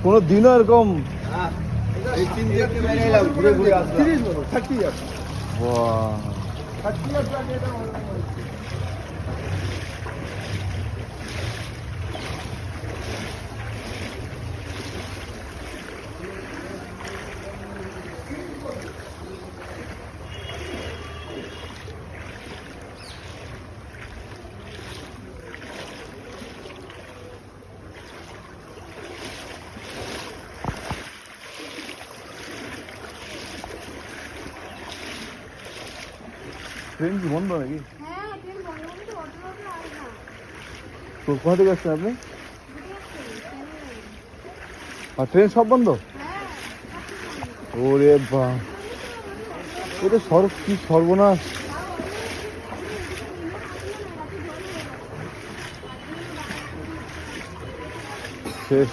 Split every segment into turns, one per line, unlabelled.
কোনো দিনও এরকম
ঘুরে ঘুরে আসবে 30 ইয়ার্স
ট্রেন কি বন্ধ নাকি?
হ্যাঁ, ট্রেন বন্ধ হলে তো অটো লোকে আসবে না।
তো কোথা থেকে আসছেন আপনি?
বুঝে যাচ্ছি,
আর ট্রেন সব বন্ধ?
হ্যাঁ,
ওরে বা, এটা সড়ক কি সর্বনাশ। শেষ।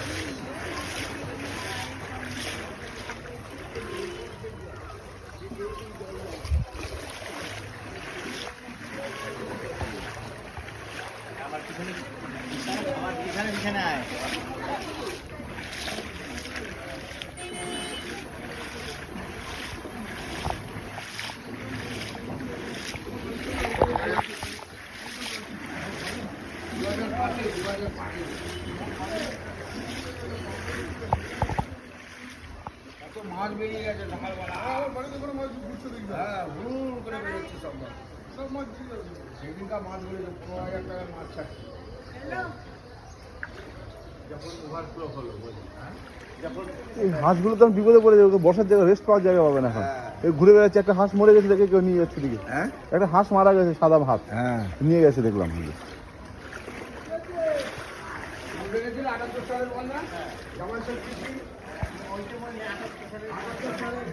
মাছ বেরিয়ে গেছে সকালবেলা বাড়িতে করে মাছ ঘুরছে দেখবে হ্যাঁ হুড় করে বেরোচ্ছে সব মাছ সেদিনকার মাছগুলো 15,000 টাকার মাছ ছাড়ছে যখন ওভারফ্লো হলো
এই হাঁসগুলো তো আমি বিপদে পড়ে যাবে, বসার জায়গা, রেস্ট পাওয়ার জায়গা পাবে না এখন। এই ঘুরে বেড়াচ্ছে, একটা হাঁস মরে গেছে দেখে কেউ নিয়ে যাচ্ছে দিকে।
হ্যাঁ
একটা হাঁস মারা গেছে, সাদা হাঁস
হ্যাঁ
নিয়ে গেছে দেখলাম।
উঠে গেছিল 78 সালের বন্যা জামাই শেখ কৃষি ওই সময় 78 সালের